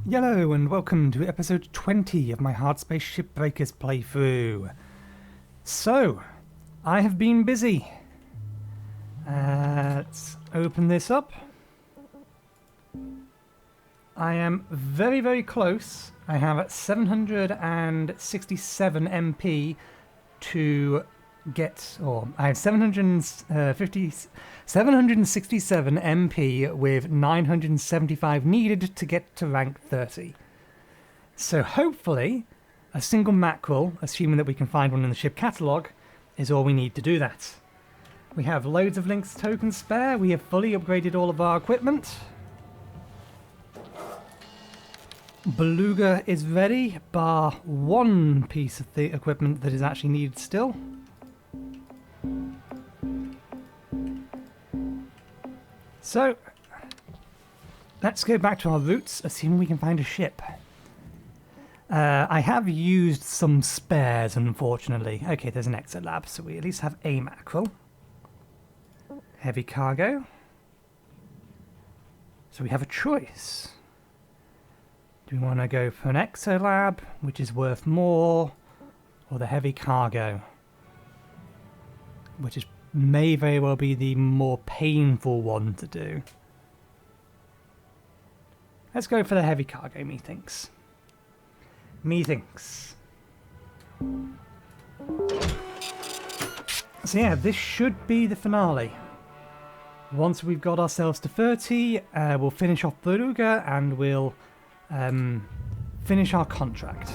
Yello, and welcome to episode 20 of my Hardspace Shipbreakers playthrough. So, I have been busy. Let's open this up. I am very, very close. I have 767 MP to get, or I have 767 MP with 975 needed to get to rank 30. So hopefully a single mackerel, assuming that we can find one in the ship catalogue, is all we need to do that. We have loads of Lynx tokens spare. We have fully upgraded all of our equipment. Beluga is ready, bar one piece of the equipment that is actually needed still. So, let's go back to our routes, assuming we can find a ship. I have used some spares, unfortunately. Okay, there's an exit lab, so we at least have a mackerel. Heavy cargo. So we have a choice. Do we want to go for an exolab, which is worth more, or the heavy cargo, which may very well be the more painful one to do? Let's go for the heavy cargo, methinks. Methinks. So yeah, this should be the finale. Once we've got ourselves to 30, we'll finish off Beluga and we'll finish our contract.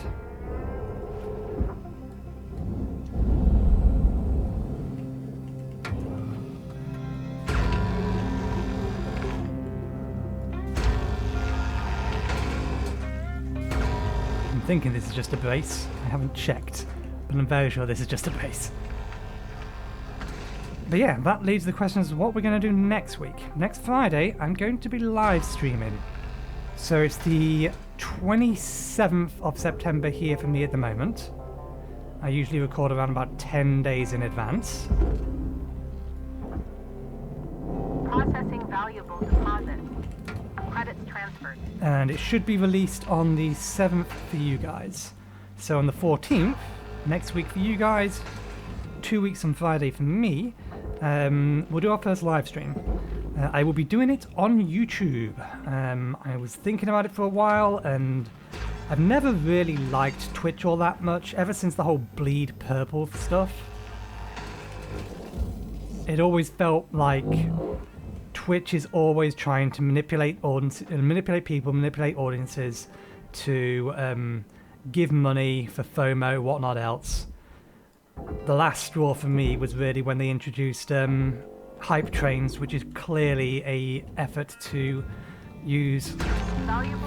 I'm thinking this is just a base. I haven't checked, but I'm very sure this is just a base. But yeah, that leads to the question as to what we're going to do next week. Next Friday, I'm going to be live streaming. So it's the 27th of September here for me at the moment. I usually record around about 10 days in advance. Processing valuable deposit. Credits transferred. And it should be released on the 7th for you guys. So on the 14th, next week for you guys, 2 weeks on Friday for me, we'll do our first live stream. I will be doing it on YouTube. I was thinking about it for a while, and I've never really liked Twitch all that much, ever since the whole bleed purple stuff. It always felt like Twitch is always trying to manipulate people, manipulate audiences to give money for FOMO, whatnot else. The last straw for me was really when they introduced hype trains, which is clearly a effort to use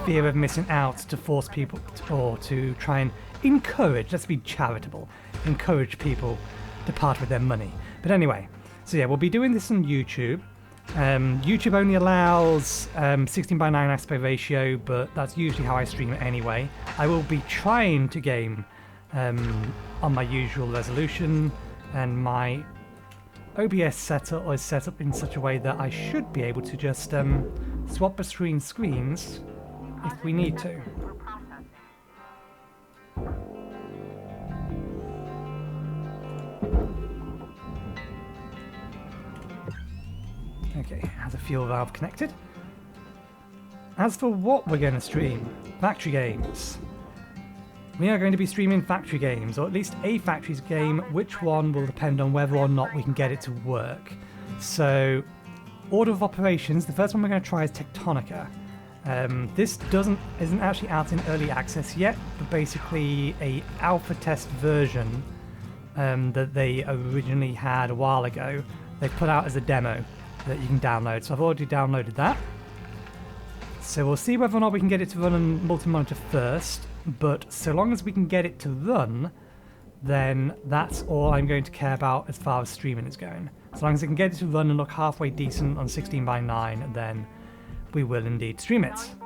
fear of missing out to force people or to try and encourage, let's be charitable, encourage people to part with their money. But anyway, so yeah, we'll be doing this on YouTube. YouTube only allows 16:9 aspect ratio, but that's usually how I stream it anyway. I will be trying to game on my usual resolution, and my OBS setup is set up in such a way that I should be able to just swap between screens if we need to. Okay, has a fuel valve connected. As for what we're going to stream, factory games. We are going to be streaming factory games, or at least a factories game. Which one will depend on whether or not we can get it to work. So, order of operations, the first one we're going to try is Tectonica. This isn't actually out in early access yet, but basically a alpha test version that they originally had a while ago. They put out as a demo that you can download. So I've already downloaded that. So we'll see whether or not we can get it to run on multi-monitor first. But so long as we can get it to run, then that's all I'm going to care about as far as streaming is going. As long as I can get it to run and look halfway decent on 16:9, then we will indeed stream it.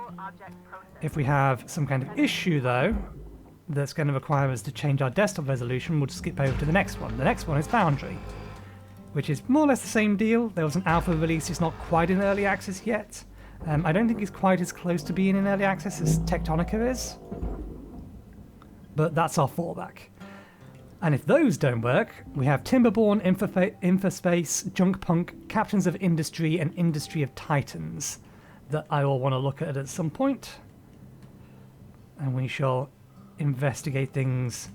If we have some kind of issue though, that's going to require us to change our desktop resolution, we'll just skip over to the next one. The next one is Foundry, which is more or less the same deal. There was an alpha release, it's not quite in early access yet, I don't think it's quite as close to being in early access as Tectonica is, but that's our fallback. And if those don't work, we have Timberborn, Infospace, Junkpunk, Captains of Industry, and Industry of Titans that I will want to look at some point. And we shall investigate things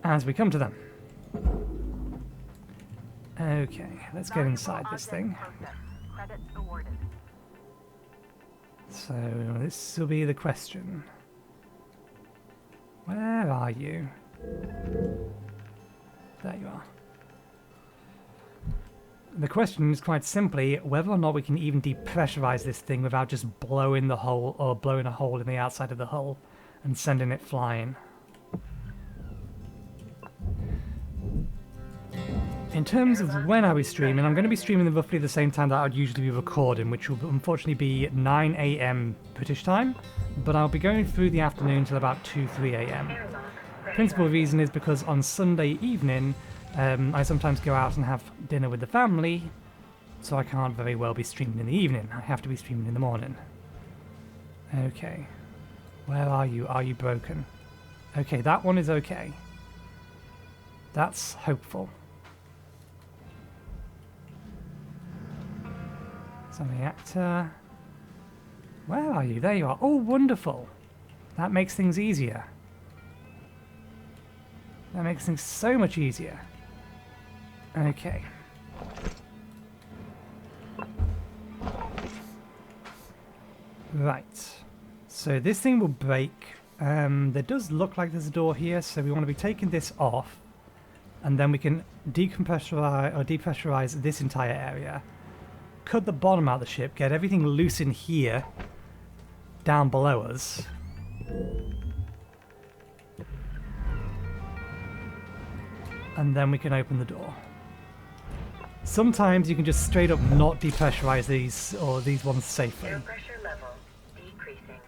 as we come to them. Okay, let's get inside this thing. Credits awarded. So this will be the question. Where are you? There you are. The question is quite simply whether or not we can even depressurize this thing without just blowing the hole or blowing a hole in the outside of the hull and sending it flying. In terms of when I'll be streaming, I'm going to be streaming roughly the same time that I would usually be recording, which will unfortunately be 9 AM British time, but I'll be going through the afternoon till about 2-3 AM. Principal reason is because on Sunday evening I sometimes go out and have dinner with the family, so I can't very well be streaming in the evening. I have to be streaming in the morning. Okay. Where are you? Are you broken? Okay, that one is okay. That's hopeful. So reactor. Where are you? There you are. Oh, wonderful. That makes things easier. That makes things so much easier. Okay. Right. So this thing will break. There does look like there's a door here, so we want to be taking this off, and then we can depressurize this entire area. Cut the bottom out of the ship, get everything loose in here, down below us. And then we can open the door. Sometimes you can just straight up not depressurize these ones safely. Air pressure level decreasing.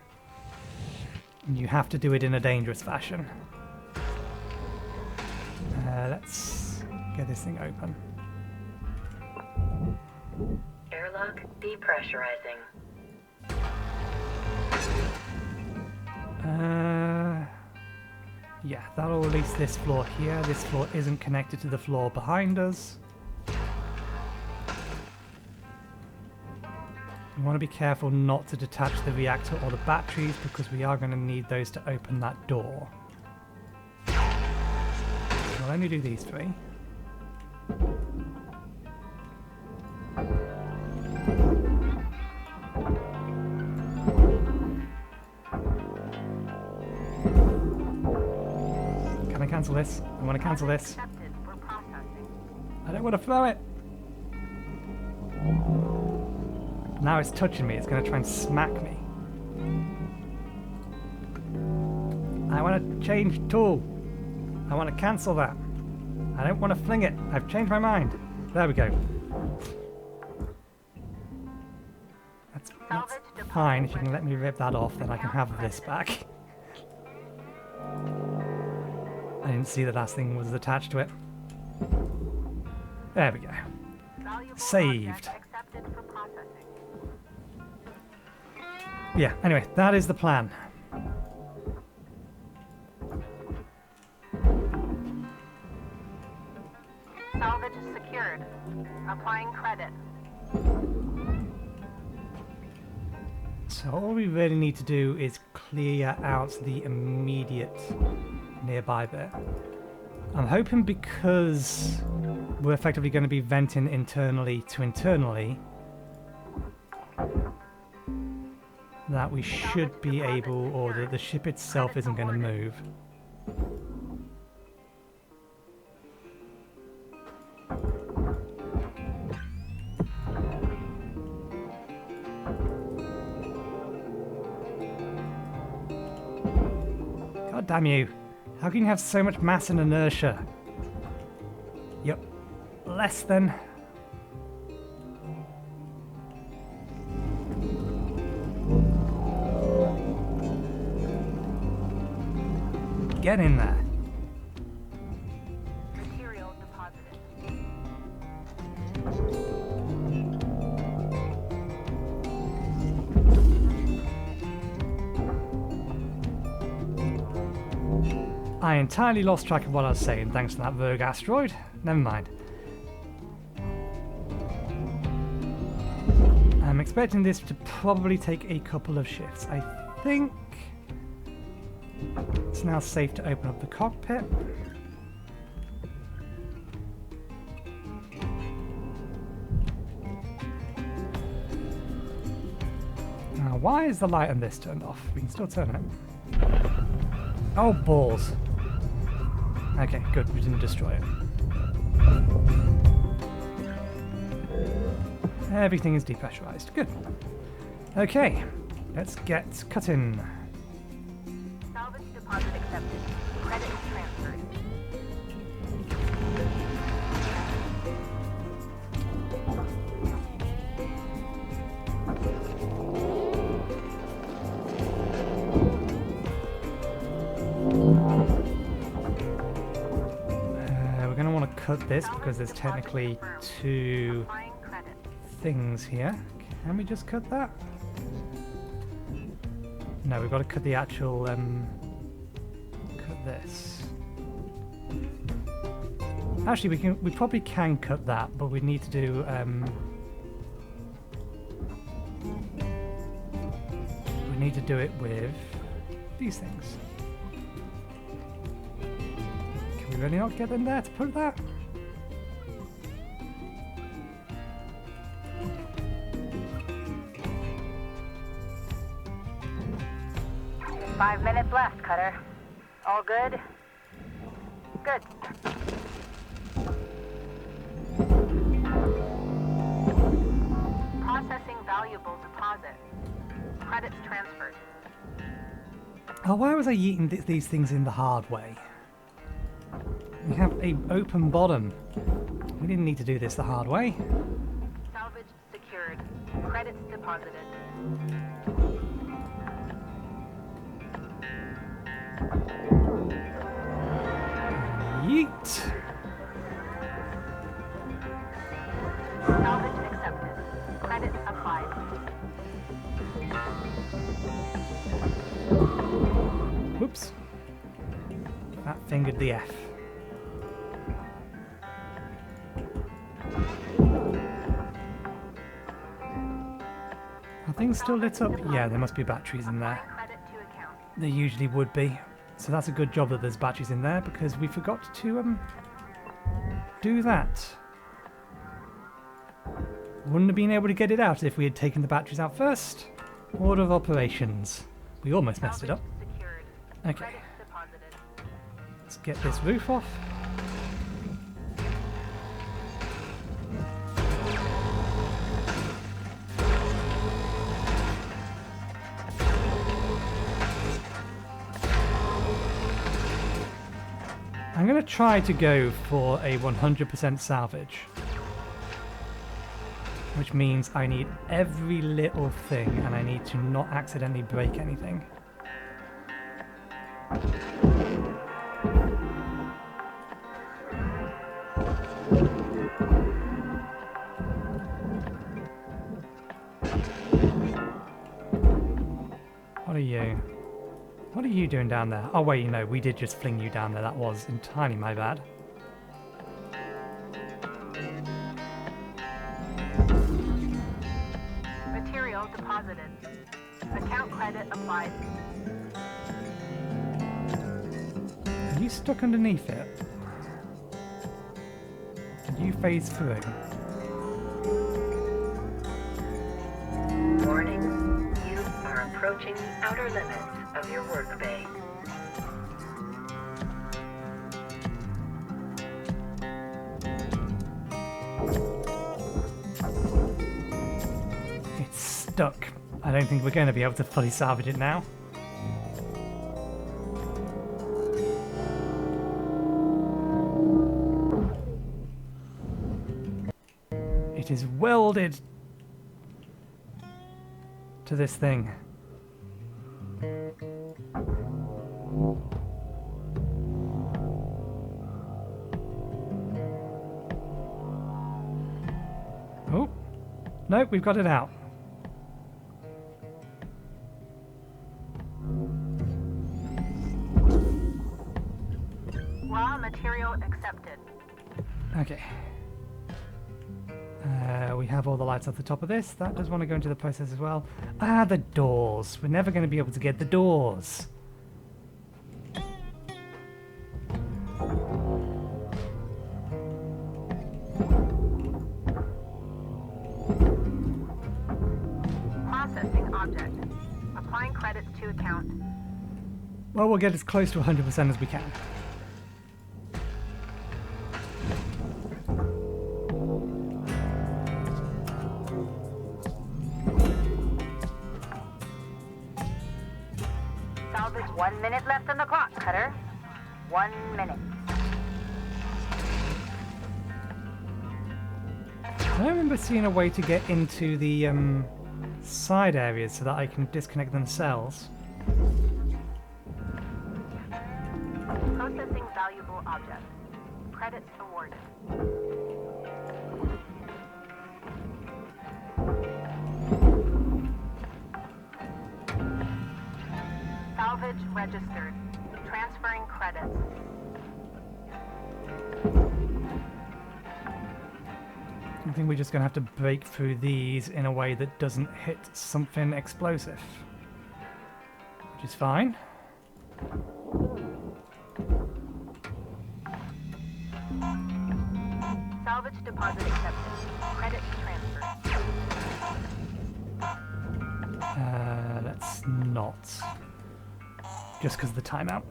And you have to do it in a dangerous fashion. Let's get this thing open. Airlock depressurizing. Yeah, that'll release this floor here. This floor isn't connected to the floor behind us. We want to be careful not to detach the reactor or the batteries because we are going to need those to open that door. We'll only do these three. Can I cancel this? I want to cancel this. Accepted for processing. I don't want to throw it. Now it's touching me. It's going to try and smack me. I want to change tool. I want to cancel that. I don't want to fling it. I've changed my mind. There we go. That's fine. If you can let me rip that off, then I can have this back. I didn't see the last thing was attached to it. There we go. Valuable Saved. object accepted for processing. Yeah, anyway, that is the plan. Salvage secured. Applying credit. So all we really need to do is clear out the immediate nearby bit. I'm hoping because we're effectively going to be venting internally to internally that we should be able, or that the ship itself isn't going to move. God damn you. How can you have so much mass and inertia? Yep. Less than. Get in there. Material deposited. I entirely lost track of what I was saying thanks to that rogue asteroid. Never mind. I'm expecting this to probably take a couple of shifts. I think it's now safe to open up the cockpit. Now, why is the light on this turned off? We can still turn it. Oh, balls. Okay, good. We didn't destroy it. Everything is depressurized. Good. Okay, let's get cutting. Salvage deposit accepted. Credit transferred. We're going to want to cut this because there's technically two Applying credit. things here. Can we just cut that? No, we've got to cut the actual, cut this. Actually, we probably can cut that, but we need to do, we need to do it with these things. Can we really not get in there to put that? 5 minutes left, Cutter. All good? Good. Processing valuable deposit. Credits transferred. Oh, why was I eating these things in the hard way? We have an open bottom. We didn't need to do this the hard way. Salvage secured. Credits deposited. Yeet! Salvage accepted. Credit applied. Whoops. That fingered the F. Are things still lit up? Yeah, there must be batteries in there. Credit to account. There usually would be. So that's a good job that there's batteries in there because we forgot to do that. Wouldn't have been able to get it out if we had taken the batteries out first. Order of operations. We almost messed it up. Secured. Okay, Credits deposited. let's get this roof off. I'm going to try to go for a 100% salvage, which means I need every little thing and I need to not accidentally break anything. What are you? What are you doing down there? Oh wait, no, we did just fling you down there. That was entirely my bad. Material deposited. Account credit applied. Are you stuck underneath it? Did you phase through? Warning, you are approaching the outer limits of your work bay. It's stuck. I don't think we're going to be able to fully salvage it now. It is welded to this thing. Oh, nope, we've got it out. Material accepted. Okay. We have all the lights at the top of this. That does want to go into the process as well. Ah, the doors. We're never going to be able to get the doors. Processing object. Applying credits to account. Well, we'll get as close to 100% as we can. Salvage 1 minute left on the clock, Cutter. 1 minute. I remember seeing a way to get into the side areas so that I can disconnect the cells. Processing valuable object. Credits awarded. Salvage registered. Transferring credits. I think we're just going to have to break through these in a way that doesn't hit something explosive. Which is fine. Salvage deposit accepted. Credits transferred. Let's not. Just because of the timeout.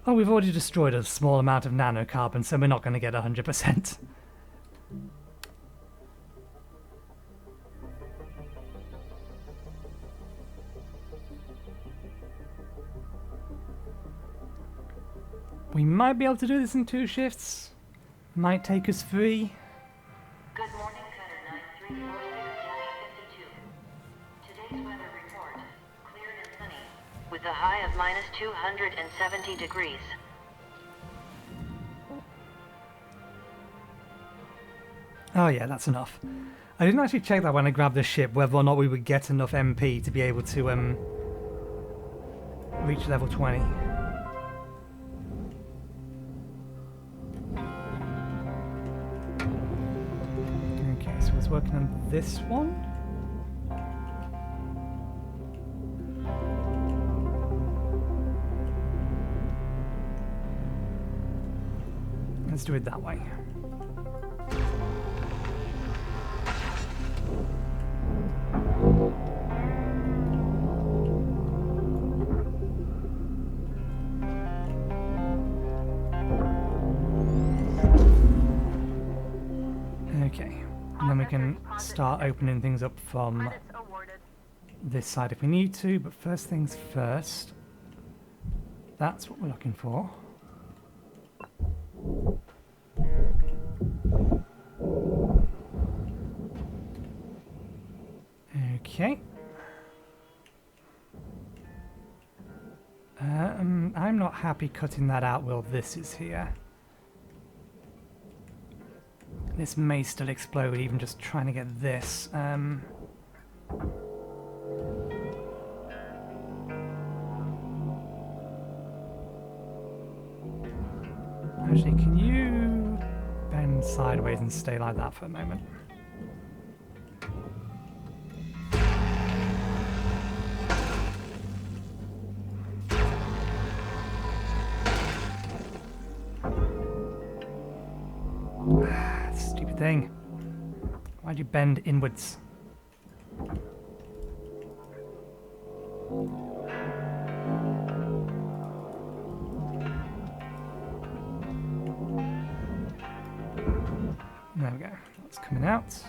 Oh, we've already destroyed a small amount of nanocarbon, so we're not going to get 100%. We might be able to do this in 2 shifts. Might take us 3. Good morning, Cutter 9346-52. Today's weather report. Clear and sunny. With a high of minus 270 degrees. Oh yeah, that's enough. I didn't actually check that when I grabbed the ship, whether or not we would get enough MP to be able to reach level 20. Okay, so I was working on this one. Let's do it that way. Okay, and then we can start opening things up from Credits awarded. this side if we need to, but first things first. That's what we're looking for. Okay. I'm not happy cutting that out while this is here. This may still explode, even just trying to get this. Actually, can you bend sideways and stay like that for a moment? Stupid thing. Why'd you bend inwards? There we go. That's coming out.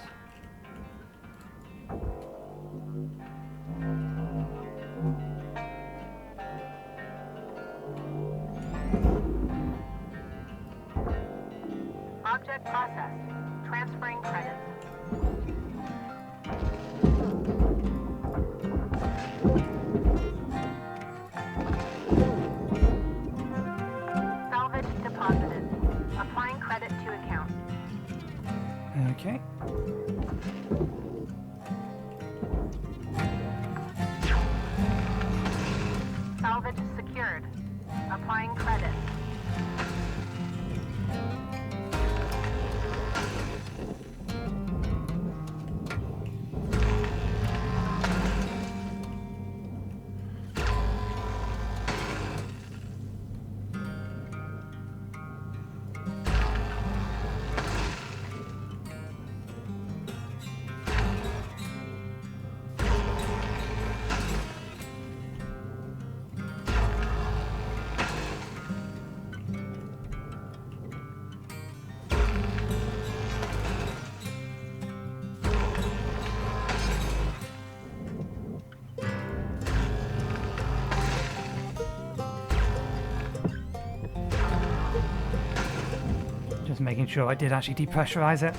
Object processed. Transferring credits. Salvage deposited. Applying credit to account. Okay. Salvage secured. making sure I did actually depressurize it.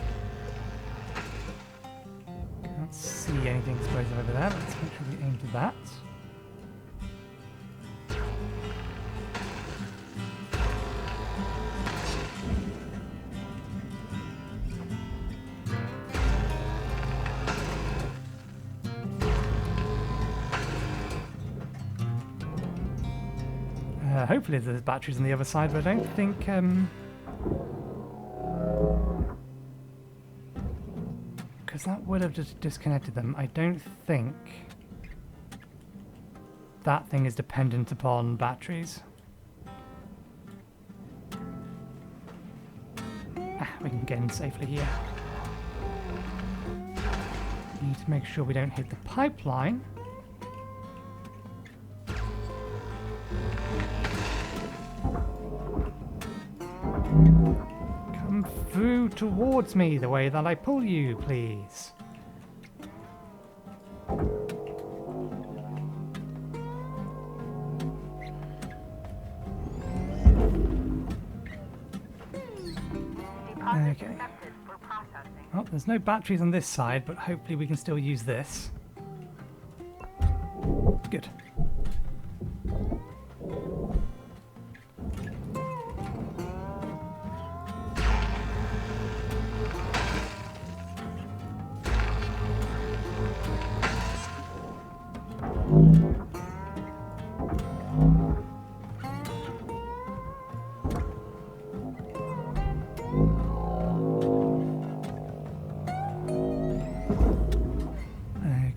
Can't see anything explosive over there. Let's make sure we aim to that. Hopefully there's batteries on the other side, but I don't think... because that would have just disconnected them. I don't think that thing is dependent upon batteries. We can get in safely here. Need to make sure we don't hit the pipeline. Come through towards me the way that I pull you, please. Okay. Oh, there's no batteries on this side, but hopefully we can still use this. Good.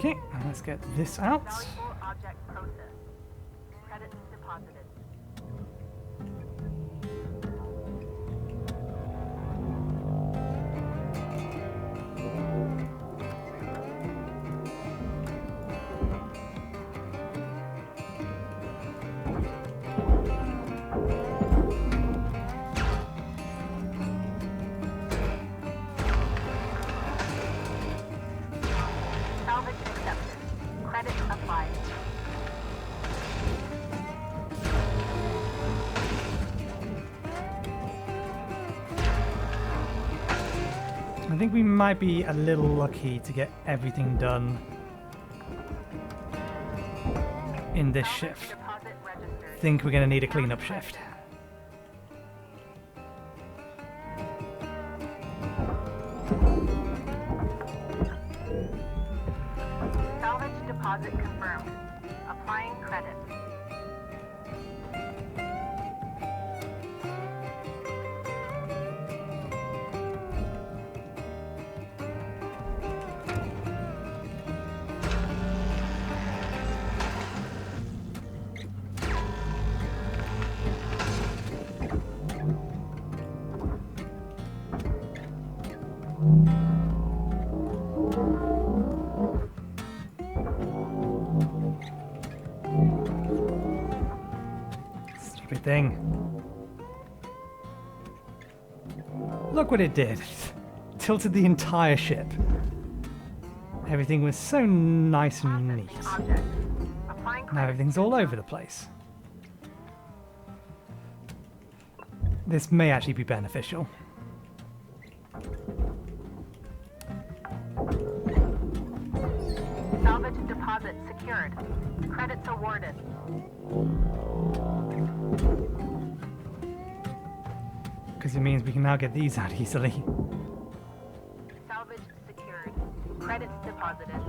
Okay, now let's get this out. Valuable object processed. Credits deposited. Salvage accepted. Credits applied. I think we might be a little lucky to get everything done in this shift. Deposit registered. I think we're going to need a cleanup shift. Salvage deposit confirmed. Applying credit. Stupid thing. Look what it did. Tilted the entire ship. Everything was so nice and neat. Object. Applying Now credit. everything's all over the place. This may actually be beneficial. Salvage deposit secured. Credits awarded. Because it means we can now get these out easily. Salvage secured. Credits deposited.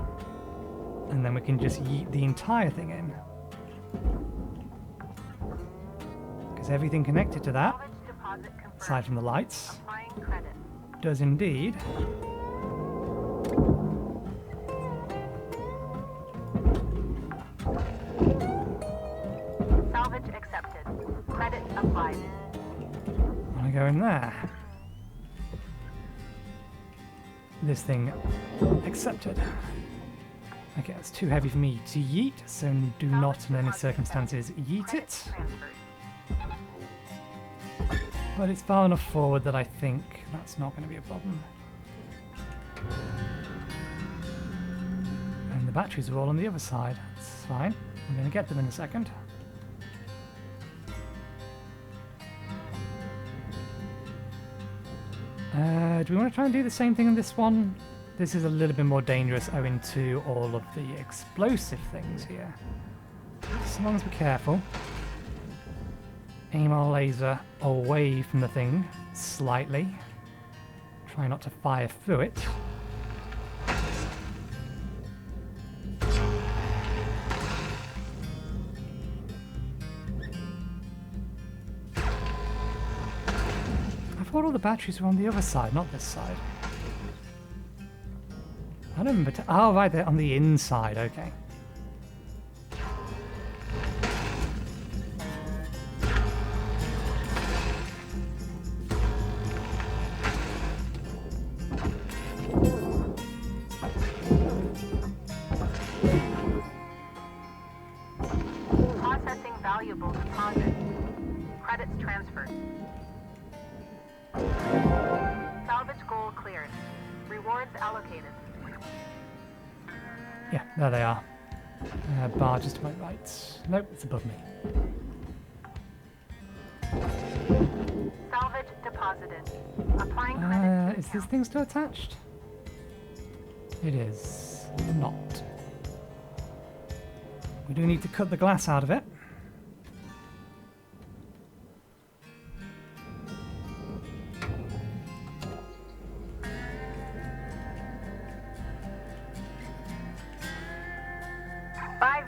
And then we can just yeet the entire thing in. Because everything connected to that, Salvage deposit confirmed. aside from the lights, Applying credit. does indeed Salvage accepted. Credit applied. want to go in there. This thing accepted. Okay, it's too heavy for me to yeet, so do not in any circumstances yeet it. Transferred. But it's far enough forward that I think that's not going to be a problem. And the batteries are all on the other side. That's fine. I'm going to get them in a second. Do we want to try and do the same thing on this one? This is a little bit more dangerous owing to all of the explosive things here. As long as we're careful. Aim our laser away from the thing slightly. Try not to fire through it. I thought all the batteries were on the other side, not this side. I don't remember. Oh, right, they're on the inside. Okay. Processing valuable deposit. Credits transferred. Salvage goal cleared. Rewards allocated. Yeah, there they are. Bar just to my right. Nope, it's above me. Salvage deposited. Applying credits to Is this account. thing still attached? It is not. We do need to cut the glass out of it.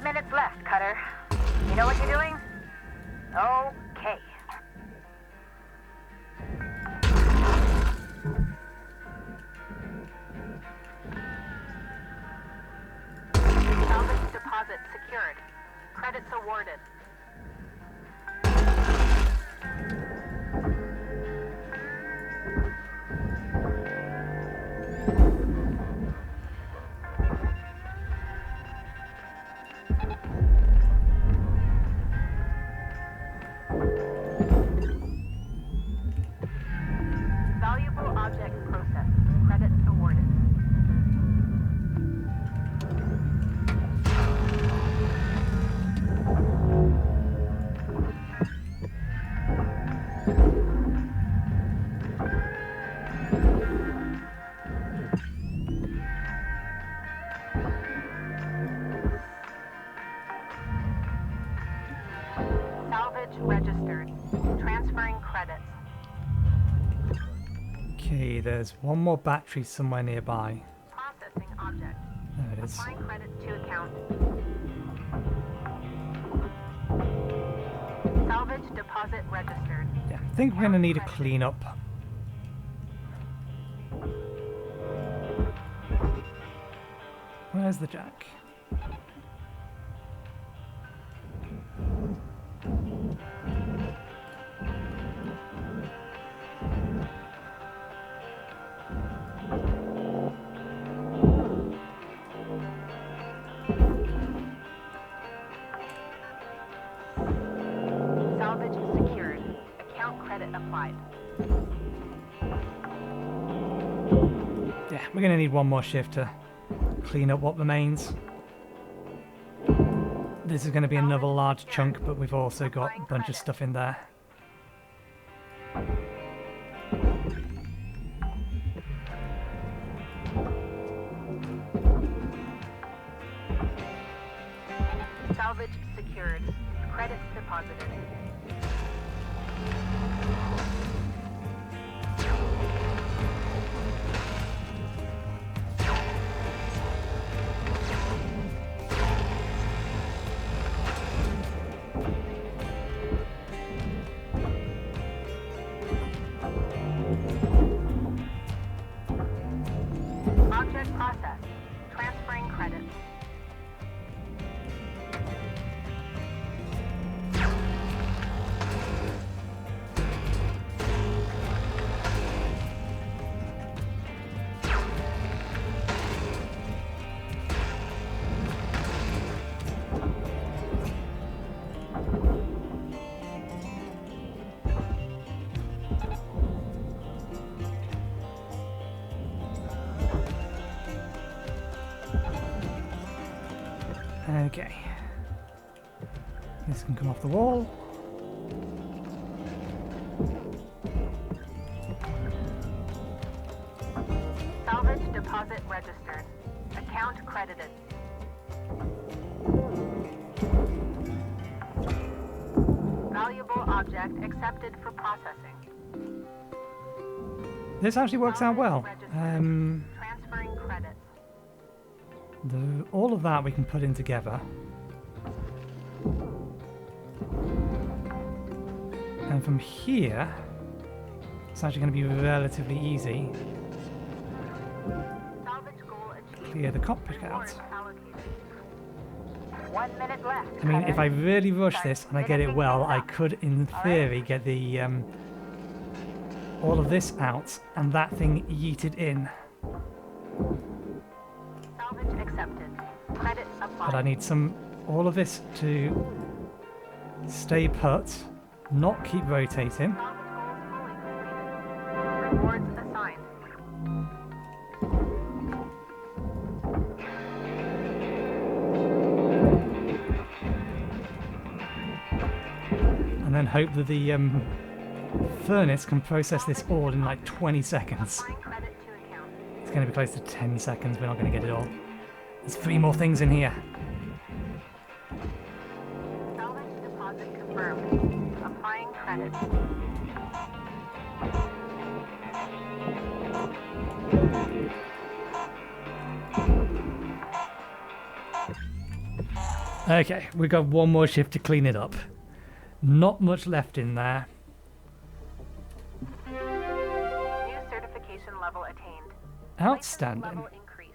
Minutes left, Cutter. You know what you're doing? Okay. Salvage deposit secured. Credits awarded. Valuable object processed. Credits awarded. Salvage registered. Transferring credits. Okay, there's one more battery somewhere nearby. Processing object. There it is. Applying credits to account. Salvage deposit registered. Yeah, I think we're going to need a cleanup. Where's the jack? Salvage secured. Account credit applied. Yeah, we're going to need one more shift to clean up what remains. This is going to be another large chunk, but we've also got a bunch of stuff in there. Salvage secured. Credits deposited. Object processed. Transferring credits. Okay. This can come off the wall. credited. Valuable object accepted for processing. This actually works out well. Transferring credits. All of that we can put in together. And from here, it's actually going to be relatively easy. Salvage goal achieved. Clear the cockpit out. Rewards allocated. 1 minute left. I mean, if I Cutter. really rush this and I get it well, I could, in theory, get the all of this out and that thing yeeted in. Salvage accepted. Credit applied. But I need all of this to stay put, not keep rotating. Salvage goal fully completed. Rewards assigned. And then hope that the furnace can process this all in like 20 seconds. Applying credit to account. It's going to be close to 10 seconds. We're not going to get it all. There's 3 more things in here. Salvage deposit confirmed. Applying credit. Okay, we've got one more shift to clean it up. Not much left in there. New certification level attained. Outstanding. Level increased.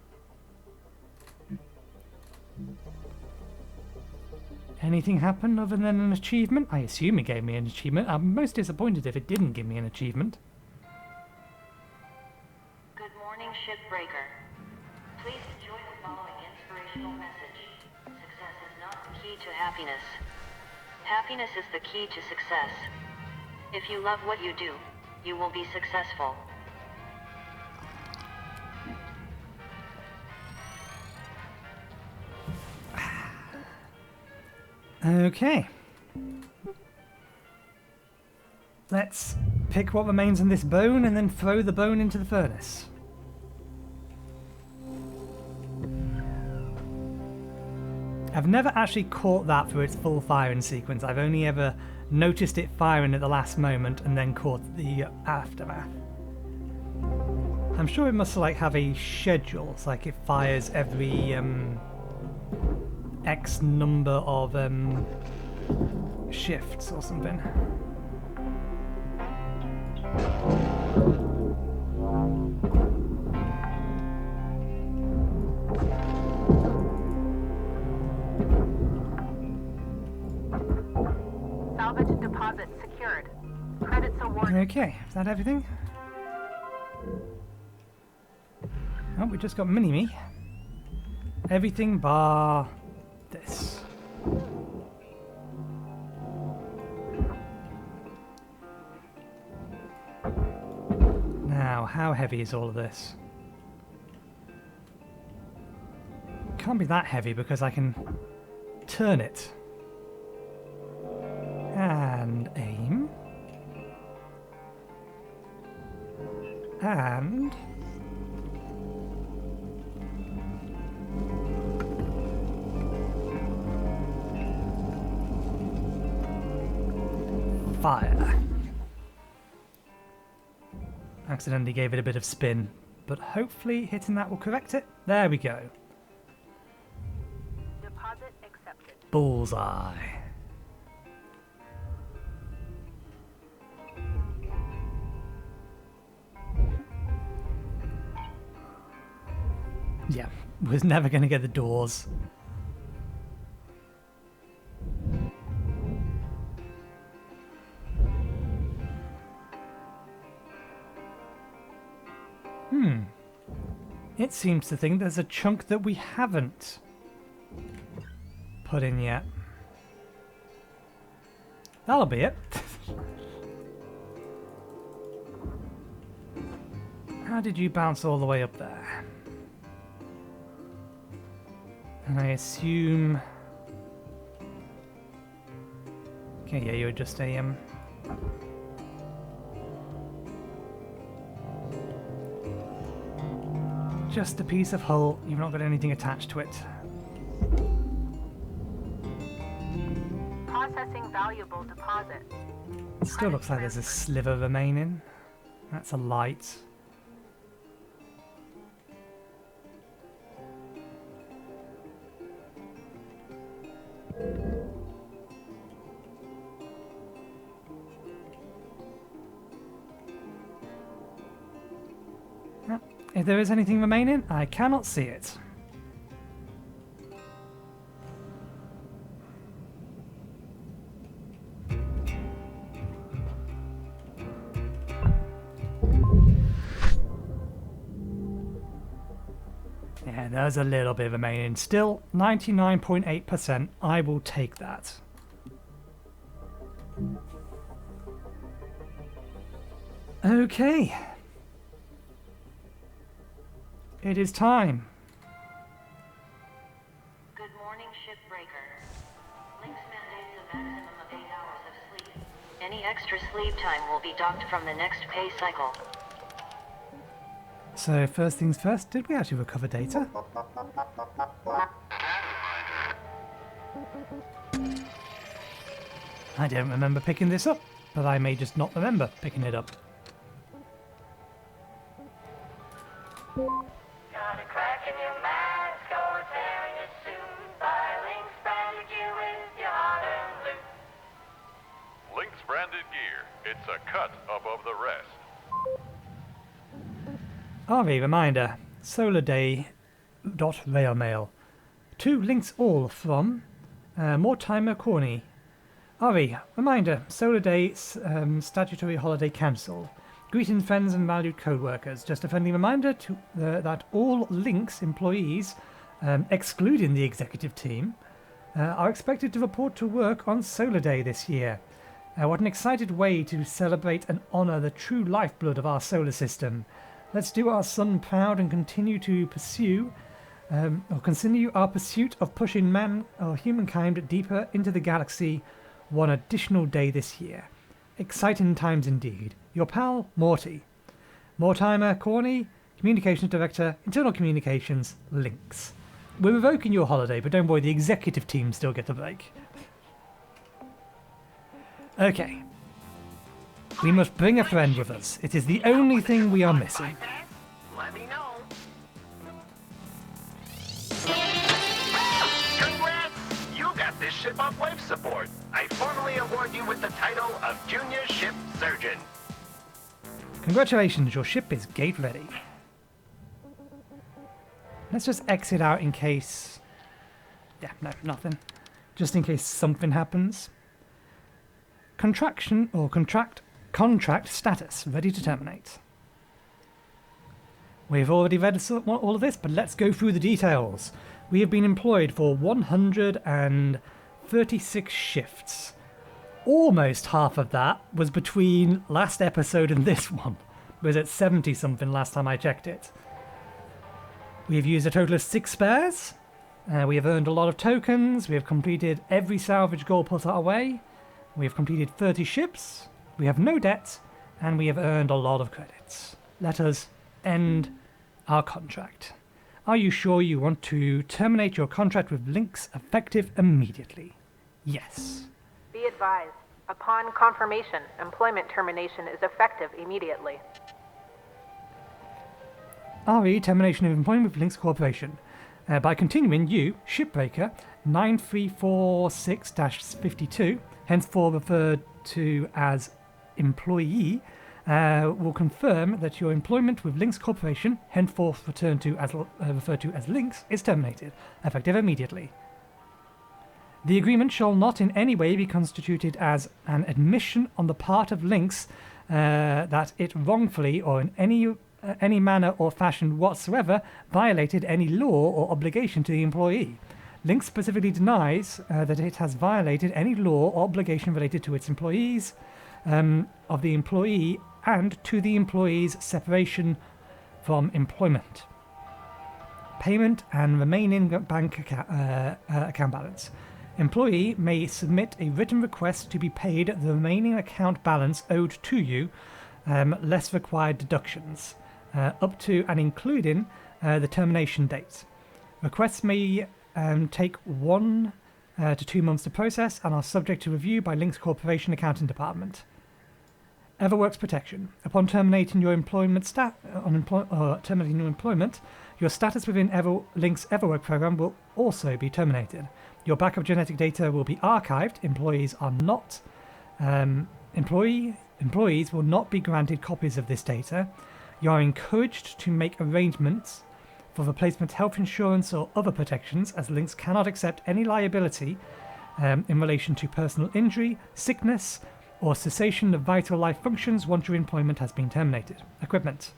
Anything happen other than an achievement? I assume it gave me an achievement. I'm most disappointed if it didn't give me an achievement. Good morning, Shipbreaker. Please enjoy the following inspirational message. Success is not the key to happiness. Happiness is the key to success. If you love what you do, you will be successful. Okay. Let's pick what remains in this bone and then throw the bone into the furnace. I've never actually caught that through its full firing sequence. I've only ever noticed it firing at the last moment and then caught the aftermath. I'm sure it must like have a schedule. It's like it fires every X number of shifts or something. Salvage deposit secured. Credits awarded. Okay, is that everything? Oh, we just got mini-me. Everything bar this. Now, how heavy is all of this? Can't be that heavy because I can turn it. And aim. And fire. Accidentally gave it a bit of spin, but hopefully hitting that will correct it. There we go. Deposit accepted. Bullseye. Yeah, was never going to get the doors. It seems to think there's a chunk that we haven't put in yet. That'll be it. How did you bounce all the way up there? And I assume... Okay, yeah, you're just a... Just a piece of hull. You've not got anything attached to it. Processing valuable deposit. Still looks like there's a sliver remaining. That's a light. If there is anything remaining, I cannot see it. Yeah, there's a little bit remaining. Still 99.8%. I will take that. Okay. It is time. Good morning, Shipbreaker. Lynx mandates a maximum of 8 hours of sleep. Any extra sleep time will be docked from the next pay cycle. So first things first, did we actually recover data? I don't remember picking this up, but I may just not remember picking it up. Got a crack in your mask, go and tear in your suit. Buy Lynx branded gear with your hard-earned loot. Lynx branded gear. It's a cut above the rest. RV reminder, solarday.railmail. To Lynx all from Mortimer Corney. RV, reminder, Solar Day statutory holiday cancelled. Greetings friends and valued co-workers. Just a friendly reminder that all Lynx employees, excluding the executive team, are expected to report to work on Solar Day this year. What an excited way to celebrate and honour the true lifeblood of our solar system. Let's do our sun proud and continue our pursuit of pushing man or humankind deeper into the galaxy one additional day this year. Exciting times indeed. Your pal, Morty. Mortimer Corney, Communications Director, Internal Communications, Lynx. We're revoking your holiday, but don't worry, the executive team still get a break. Okay. We must bring a friend with us. It is the only thing we are missing. Let me know. Congrats! You got this ship off life support. I formally award you with the title of Junior Ship Surgeon. Congratulations, your ship is gate ready. Let's just exit out in case... Yeah, no, nothing. Just in case something happens. Contract status, ready to terminate. We've already read all of this, but let's go through the details. We have been employed for 136 shifts. Almost half of that was between last episode and this one. It was at 70 something last time I checked it. We have used a total of 6 spares. We have earned a lot of tokens. We have completed every salvage goal put our way. We have completed 30 ships. We have no debt, and we have earned a lot of credits. Let us end our contract. Are you sure you want to terminate your contract with Lynx effective immediately? Yes. Be advised, upon confirmation, employment termination is effective immediately. RE termination of employment with Lynx Corporation. By continuing, you, Shipbreaker 9346-52, henceforth referred to as employee, will confirm that your employment with Lynx Corporation, henceforth referred to as Lynx, is terminated, effective immediately. The agreement shall not in any way be constituted as an admission on the part of Lynx that it wrongfully or in any manner or fashion whatsoever violated any law or obligation to the employee. Lynx specifically denies that it has violated any law or obligation related to its employees, of the employee, and to the employee's separation from employment. Payment and remaining bank account balance. Employee may submit a written request to be paid the remaining account balance owed to you, less required deductions, up to and including the termination date. Requests may take 1 to 2 months to process and are subject to review by Lynx Corporation Accounting Department. Everworks protection. Upon terminating your employment, your status within Lynx Everwork program will also be terminated. Your backup genetic data will be archived. Employees will not be granted copies of this data. You are encouraged to make arrangements for replacement health insurance or other protections, as Lynx cannot accept any liability in relation to personal injury, sickness, or cessation of vital life functions once your employment has been terminated. Equipment.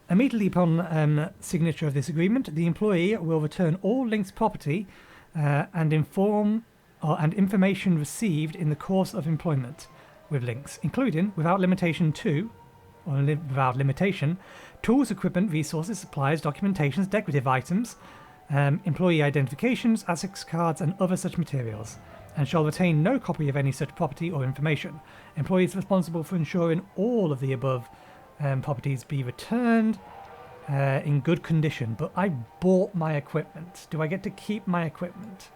Immediately upon signature of this agreement, the employee will return all Lynx property and information received in the course of employment with Lynx, including, without limitation, tools, equipment, resources, supplies, documentations, decorative items, employee identifications, access cards, and other such materials, and shall retain no copy of any such property or information. Employees responsible for ensuring all of the above properties be returned in good condition. But I bought my equipment. Do I get to keep my equipment?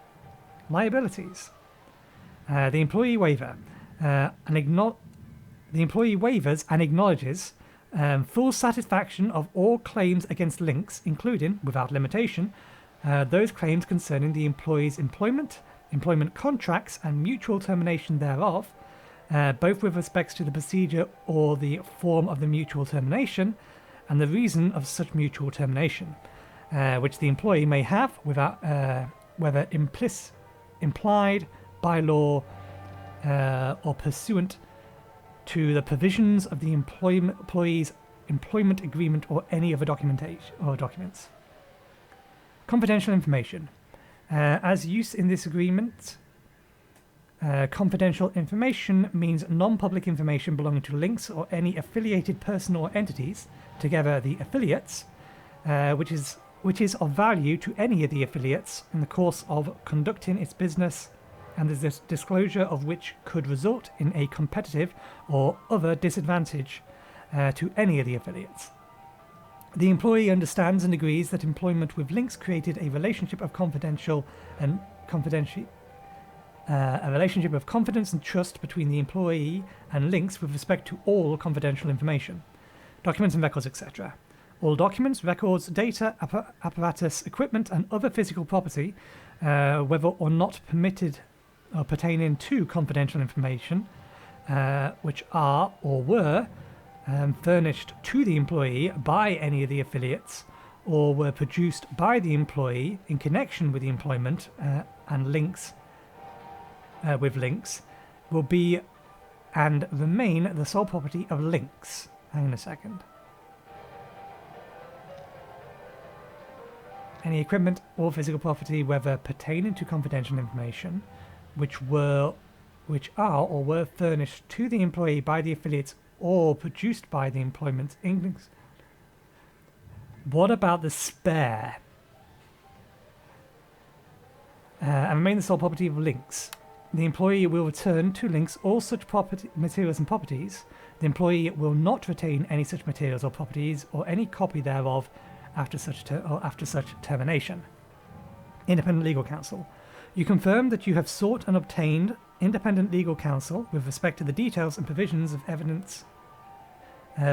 Liabilities. The employee waiver. The employee waivers and acknowledges full satisfaction of all claims against Lynx, including, without limitation, those claims concerning the employee's employment contracts, and mutual termination thereof, both with respect to the procedure or the form of the mutual termination, and the reason of such mutual termination, which the employee may have, without whether implied by law or pursuant to the provisions of the employee's employment agreement or any other documentation or documents. Confidential information. As used in this agreement, confidential information means non-public information belonging to Lynx or any affiliated person or entities, together the affiliates, which is of value to any of the affiliates in the course of conducting its business, and the disclosure of which could result in a competitive or other disadvantage to any of the affiliates. The employee understands and agrees that employment with Lynx created a relationship of confidence and trust between the employee and Lynx with respect to all confidential information, documents and records, etc. All documents, records, data, apparatus, equipment, and other physical property, whether or not permitted or pertaining to confidential information, which are or were furnished to the employee by any of the affiliates, or were produced by the employee in connection with the employment and Lynx with Lynx, will be and remain the sole property of Lynx. Hang on a second. Any equipment or physical property, whether pertaining to confidential information, which are or were furnished to the employee by the affiliates or produced by the employment. What about the spare? And remain the sole property of Lynx. The employee will return to Lynx all such materials and properties. The employee will not retain any such materials or properties or any copy thereof after such termination. Independent legal counsel. You confirm that you have sought and obtained independent legal counsel with respect to the details and provisions of evidence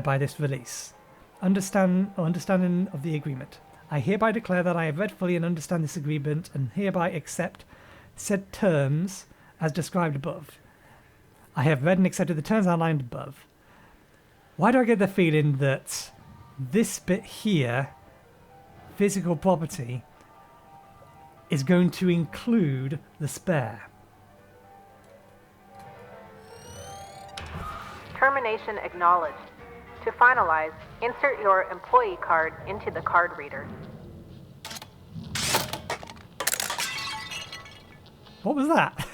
by this release. Understanding of the agreement. I hereby declare that I have read fully and understand this agreement and hereby accept said terms as described above. I have read and accepted the terms outlined above. Why do I get the feeling that this bit here, physical property, is going to include the spare? Termination acknowledged. To finalize, insert your employee card into the card reader. What was that?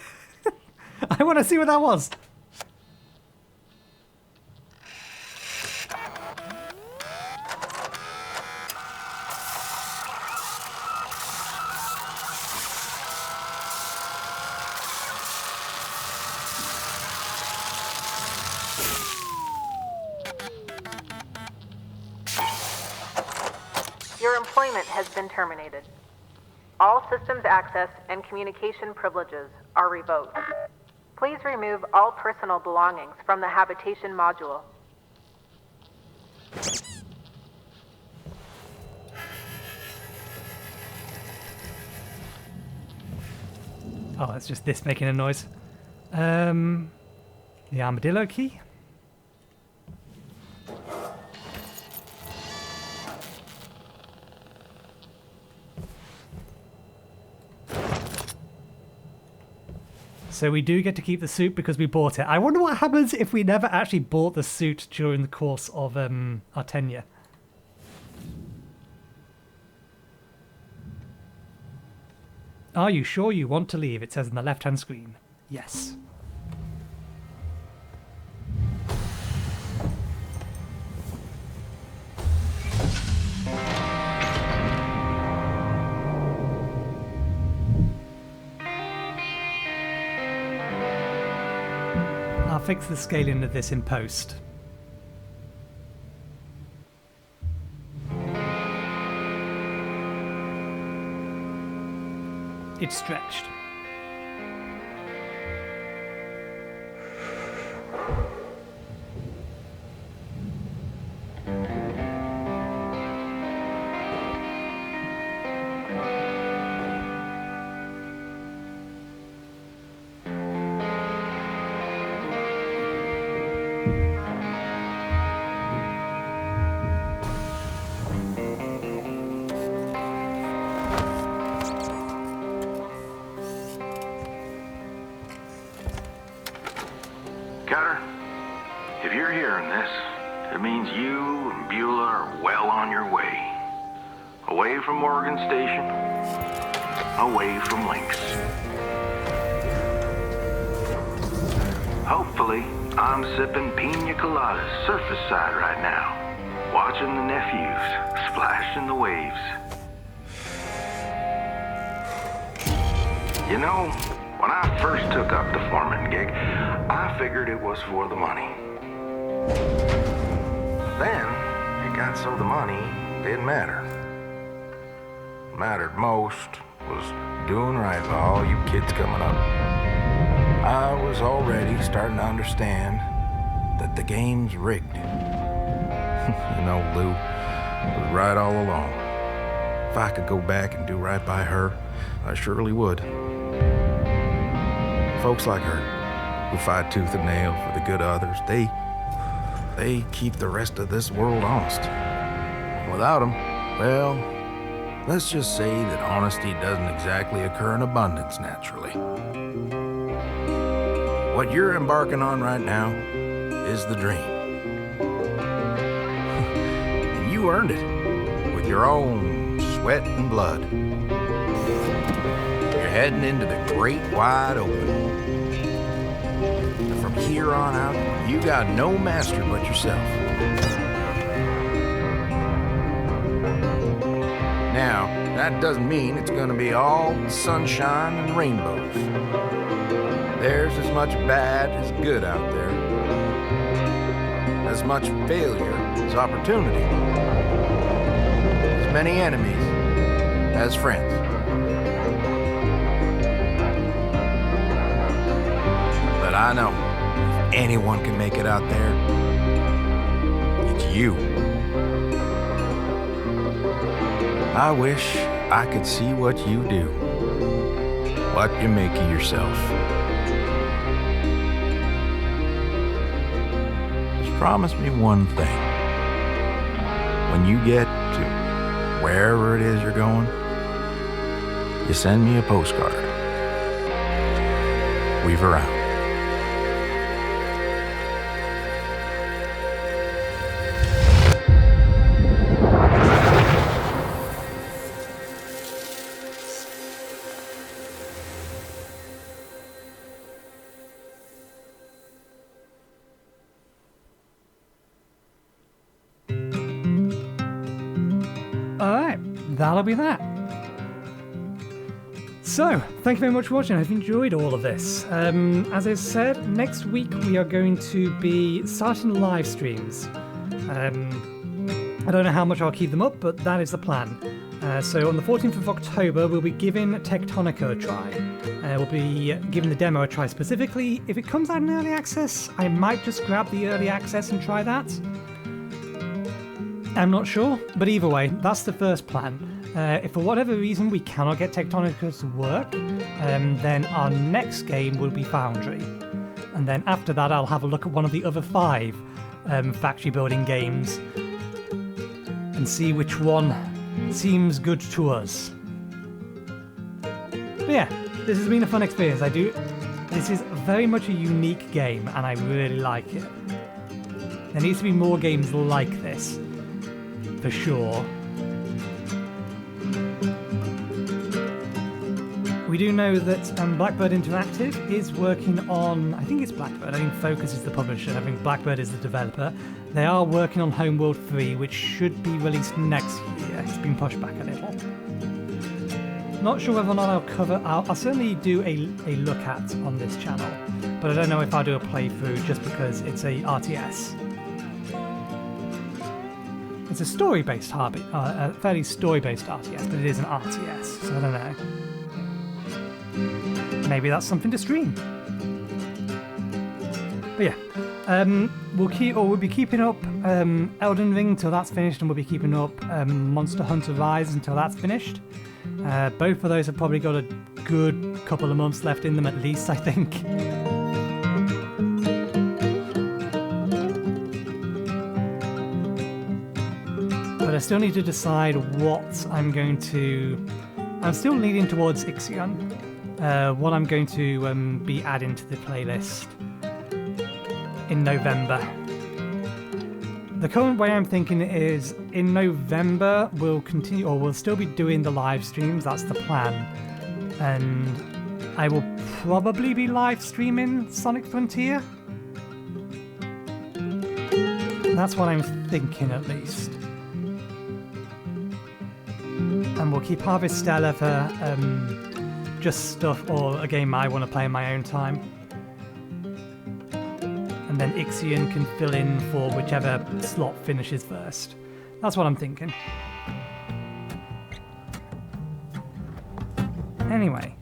I want to see what that was. has been terminated. All systems access and communication privileges are revoked. Please remove all personal belongings from the habitation module. Oh, it's just this making a noise. The armadillo key. So we do get to keep the suit because we bought it. I wonder what happens if we never actually bought the suit during the course of our tenure. Are you sure you want to leave? It says on the left-hand screen. Yes. I'll fix the scaling of this in post. It's stretched. Cutter, if you're hearing this, it means you and Beulah are well on your way. Away from Morgan Station, away from Lynx. Hopefully, I'm sipping pina coladas surface side right now, watching the nephews splash in the waves. You know, when I first took up the foreman gig, I figured it was for the money. Then, it got so the money didn't matter. What mattered most was doing right by all you kids coming up. I was already starting to understand that the game's rigged. You know, Lou was right all along. If I could go back and do right by her, I surely would. Folks like her, who fight tooth and nail for the good of others, they keep the rest of this world honest. Without them, well, let's just say that honesty doesn't exactly occur in abundance naturally. What you're embarking on right now is the dream. And you earned it with your own sweat and blood. You're heading into the great wide open. And from here on out, you got no master but yourself. Now, that doesn't mean it's gonna be all sunshine and rainbows. There's as much bad as good out there. As much failure as opportunity. As many enemies as friends. But I know if anyone can make it out there, it's you. I wish I could see what you do. What you make of yourself. Just promise me one thing. When you get to wherever it is you're going, you send me a postcard. Weaver out. That'll be that. So, thank you very much for watching. I've enjoyed all of this. As I said, next week we are going to be starting live streams. I don't know how much I'll keep them up, but that is the plan. So on the 14th of October, we'll be giving Tectonica a try. We'll be giving the demo a try specifically. If it comes out in early access, I might just grab the early access and try that. I'm not sure, but either way, that's the first plan. If for whatever reason we cannot get Tectonica to work, then our next game will be Foundry. And then after that, I'll have a look at one of the other 5 factory building games and see which one seems good to us. But yeah, this has been a fun experience. This is very much a unique game and I really like it. There needs to be more games like this, for sure. We do know that Blackbird Interactive is working on, I think it's Blackbird, I think Focus is the publisher, I think Blackbird is the developer. They are working on Homeworld 3, which should be released next year. It's been pushed back a little. Not sure whether or not I'll certainly do a look at on this channel, but I don't know if I'll do a playthrough just because it's a RTS. It's a story-based a fairly story-based RTS, but it is an RTS, so I don't know. Maybe that's something to stream. But yeah, we'll be keeping up Elden Ring until that's finished, and we'll be keeping up Monster Hunter Rise until that's finished. Both of those have probably got a good couple of months left in them at least, I think. But I still need to decide what I'm going to... I'm still leaning towards Ixion. What I'm going to be adding to the playlist in November. The current way I'm thinking is in November we'll continue, or we'll still be doing the live streams, that's the plan. And I will probably be live streaming Sonic Frontier. That's what I'm thinking at least. And we'll keep Harvest Stella for just stuff or a game I want to play in my own time. And then Ixion can fill in for whichever slot finishes first. That's what I'm thinking. Anyway,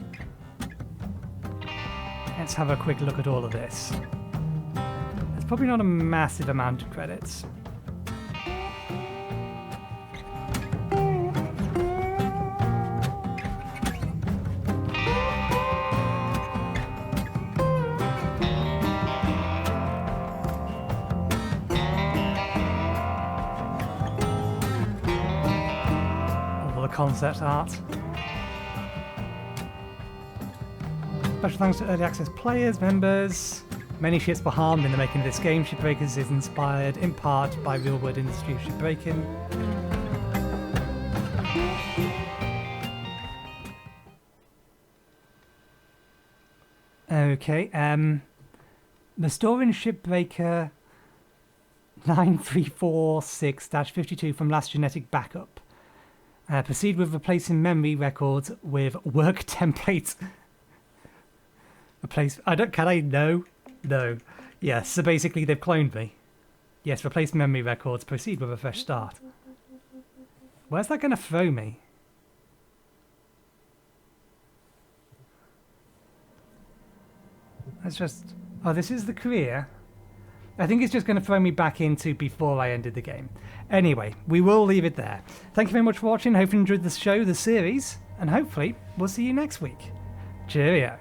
let's have a quick look at all of this. There's probably not a massive amount of credits. Concept art. Special thanks to early access players, members. Many ships were harmed in the making of this game. Shipbreakers is inspired in part by real-world industry of shipbreaking. Okay, restoring Shipbreaker 9346-52 from last genetic backup. Proceed with replacing memory records with work templates. No. Yes, so basically they've cloned me. Yes, replace memory records, proceed with a fresh start. Where's that going to throw me? That's just... Oh, this is the career. I think it's just going to throw me back into before I ended the game. Anyway, we will leave it there. Thank you very much for watching. Hope you enjoyed the show, the series, and hopefully we'll see you next week. Cheerio.